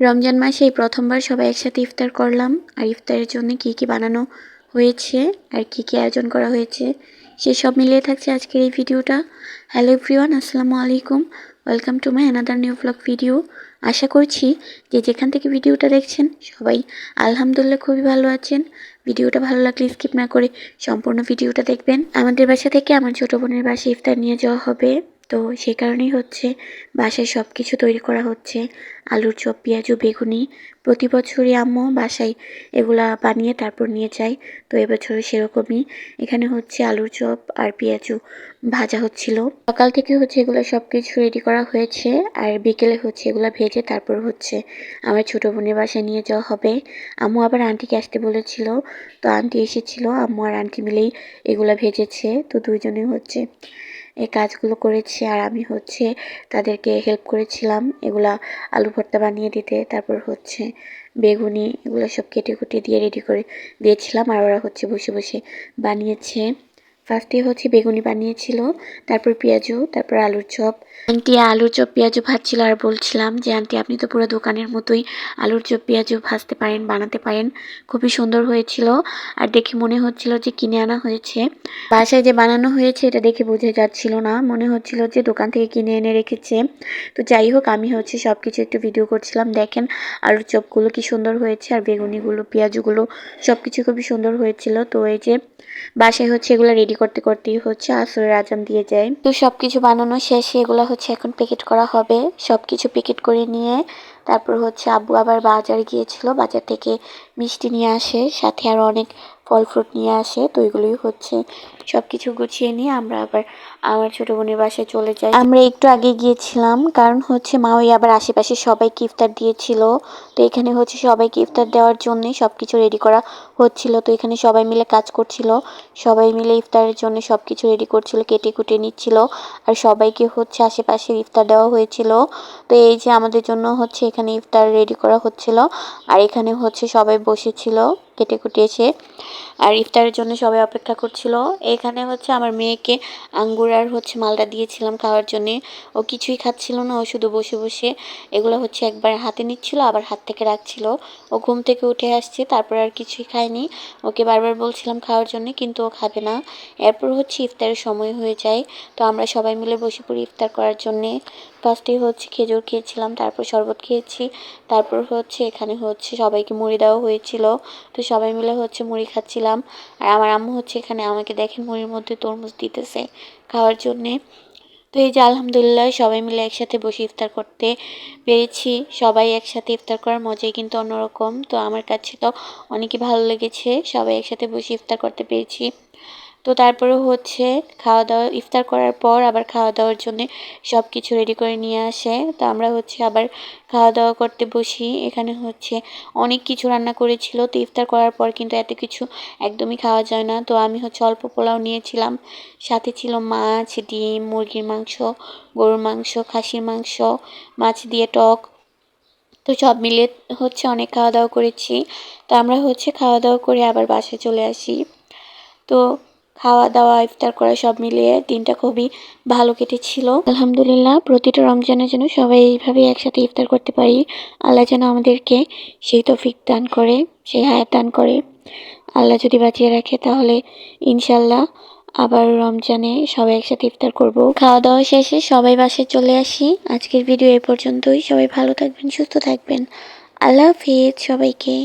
রমজান মাসে এই প্রথমবার সবাই একসাথে ইফতার করলাম। আর ইফতারের জন্য কি কি বানানো হয়েছে আর কি কি আয়োজন করা হয়েছে সেসব মিলিয়ে থাকছে আজকের এই ভিডিওটা। হ্যালো এভরিওয়ান, আসসালামু আলাইকুম। Welcome to my another new blog video. আশা করছি যে যেখান থেকে ভিডিওটা দেখছেন সবাই আলহামদুলিল্লাহ খুবই ভালো আছেন। ভিডিওটা ভালো লাগলে স্কিপ না করে সম্পূর্ণ ভিডিওটা দেখবেন। আমাদের বাসা থেকে আমার ছোটো বোনের বাসায় ইফতার নিয়ে যাওয়া হবে, তো সেই কারণেই হচ্ছে বাসায় সব কিছু তৈরি করা হচ্ছে। আলুর চপ, পেঁয়াজু, বেগুনি প্রতি বছরই আম্মু বাসায় এগুলা বানিয়ে তারপর নিয়ে যায়। তো এবছরও সেরকমই। এখানে হচ্ছে আলুর চপ আর পেঁয়াজু ভাজা হচ্ছিল। সকাল থেকে হচ্ছে এগুলো সব কিছু রেডি করা হয়েছে, আর বিকেলে হচ্ছে এগুলো ভেজে তারপর হচ্ছে আমার ছোটো বোনের বাসায় নিয়ে যাওয়া হবে। আম্মু আবার আন্টিকে আসতে বলেছিল, তো আন্টি এসেছিল, আম্মু আর আন্টি মিলেই এগুলা ভেজেছে। তো দুইজনেই হচ্ছে এই কাজগুলো করেছে, আর আমি হচ্ছে তাদেরকে হেল্প করেছিলাম এগুলা আলু ভর্তা বানিয়ে দিতে। তারপর হচ্ছে বেগুনি এগুলো সব কেটে কুটে দিয়ে রেডি করে দিয়েছিলাম, আর ওরা হচ্ছে বসে বসে বানিয়েছে। ফার্স্টে হচ্ছে বেগুনি বানিয়েছিল, তারপর পেঁয়াজু, তারপর আলুর চপ। আন্টি আলুর চপ পেঁয়াজু ভাজছিল, আর বলছিলাম যে আন্টি আপনি তো পুরো দোকানের মতোই আলুর চপ পেঁয়াজু ভাজতে পারেন, বানাতে পারেন, খুবই সুন্দর হয়েছিল। আর দেখে মনে হচ্ছিল যে কিনে আনা হয়েছে। বাসায় যে বানানো হয়েছে এটা দেখে বোঝা যাচ্ছিল না, মনে হচ্ছিল যে দোকান থেকে কিনে এনে রেখেছে। তো যাই হোক, আমি হচ্ছে সব কিছু একটু ভিডিও করছিলাম। দেখেন আলুর চপগুলো কি সুন্দর হয়েছে, আর বেগুনিগুলো পেঁয়াজুগুলো সব কিছু খুবই সুন্দর হয়েছিল। তো এই যে বাসায় হচ্ছে এগুলো রেডি করতে করতেই হচ্ছে আসরের আজান দিয়ে যায়। তো সব কিছু বানানো শেষে এগুলো হচ্ছে এখন প্যাকেট করা হবে। সব কিছু প্যাকেট করে নিয়ে তারপর হচ্ছে আব্বু আবার বাজার গিয়েছিল, বাজার থেকে মিষ্টি নিয়ে আসে, সাথে আরও অনেক ফল ফ্রুট নিয়ে আসে। তো এগুলোই হচ্ছে সব কিছু গুছিয়ে নিয়ে আমরা আবার আমার ছোটো বোনের বাসায় চলে যাই। আমরা একটু আগে গিয়েছিলাম, কারণ হচ্ছে মা ওই আবার আশেপাশে সবাইকে ইফতার দিয়েছিল। তো এখানে হচ্ছে সবাইকে ইফতার দেওয়ার জন্যই সব কিছু রেডি করা হচ্ছিল। তো এখানে সবাই মিলে কাজ করছিল, সবাই মিলে ইফতারের জন্য সব কিছু রেডি করছিল, কেটে কুটে নিচ্ছিল, আর সবাইকে হচ্ছে আশেপাশে ইফতার দেওয়া হয়েছিল। তো এই যে আমাদের জন্য হচ্ছে এখানে ইফতার রেডি করা হচ্ছিল, আর এখানে হচ্ছে সবাই বসেছিল কেটে কুটে এসে, আর ইফতারের জন্য সবাই অপেক্ষা করছিল। এখানে হচ্ছে আমার মেয়েকে আঙ্গুর আর হচ্ছে মালটা দিয়েছিলাম খাওয়ার জন্যে। ও কিছুই খাচ্ছিল না, ও শুধু বসে বসে এগুলো হচ্ছে একবার হাতে নিচ্ছিল আবার হাত থেকে রাখছিল। ও ঘুম থেকে উঠে আসছে, তারপর আর কিছুই খায়নি। ওকে বারবার বলছিলাম খাওয়ার জন্য, কিন্তু ও খাবে না। এরপর হচ্ছে ইফতারের সময় হয়ে যায়, তো আমরা সবাই মিলে বসে পড়ি ইফতার করার জন্যে। ফার্স্টে হচ্ছে খেজুর খেয়েছিলাম, তারপর শরবত খেয়েছি, তারপর হচ্ছে এখানে হচ্ছে সবাইকে মুড়ি দেওয়া হয়েছিল। তো সবাই মিলে হচ্ছে মুড়ি খাচ্ছিলাম, আর আমার আম্মু হচ্ছে এখানে আমাকে দেখেন মুড়ির মধ্যে তরমুজ দিতেছে খাওয়ার জন্যে। তো এই যে আলহামদুলিল্লাহ সবাই মিলে একসাথে বসে ইফতার করতে পেরেছি। সবাই একসাথে ইফতার করার মজাই কিন্তু অন্যরকম। তো আমার কাছে তো অনেকই ভালো লেগেছে সবাই একসাথে বসে ইফতার করতে পেরেছি। তো তারপরে হচ্ছে খাওয়া দাওয়া, ইফতার করার পর আবার খাওয়া দাওয়ার জন্য সব কিছু রেডি করে নিয়ে আসে। তো আমরা হচ্ছে আবার খাওয়া দাওয়া করতে বসি। এখানে হচ্ছে অনেক কিছু রান্না করেছিল। তো ইফতার করার পর কিন্তু এত কিছু একদমই খাওয়া যায় না। তো আমি হচ্ছে অল্প পোলাও নিয়েছিলাম, সাথে ছিল মাছ, ডিম, মুরগির মাংস, গরুর মাংস, খাসির মাংস, মাছ দিয়ে টক। তো সব মিলে হচ্ছে অনেক খাওয়া দাওয়া করেছি। তো আমরা হচ্ছে খাওয়া দাওয়া করে আবার বাসায় চলে আসি। তো খাওয়া দাওয়া ইফতার করা সব মিলিয়ে দিনটা খুবই ভালো কেটেছিল আলহামদুলিল্লাহ। প্রতিটা রমজানের জন্য সবাই এইভাবে একসাথে ইফতার করতে পারি। আল্লাহ যেন আমাদেরকে সেই তৌফিক দান করে, সেই হায়াত দান করে। আল্লাহ যদি বাঁচিয়ে রাখে তাহলে ইনশাল্লাহ আবার রমজানে সবাই একসাথে ইফতার করব। খাওয়া দাওয়া শেষে সবাই বাসায় চলে আসি। আজকের ভিডিও এ পর্যন্তই। সবাই ভালো থাকবেন, সুস্থ থাকবেন। আল্লাহ হাফিজ সবাইকে।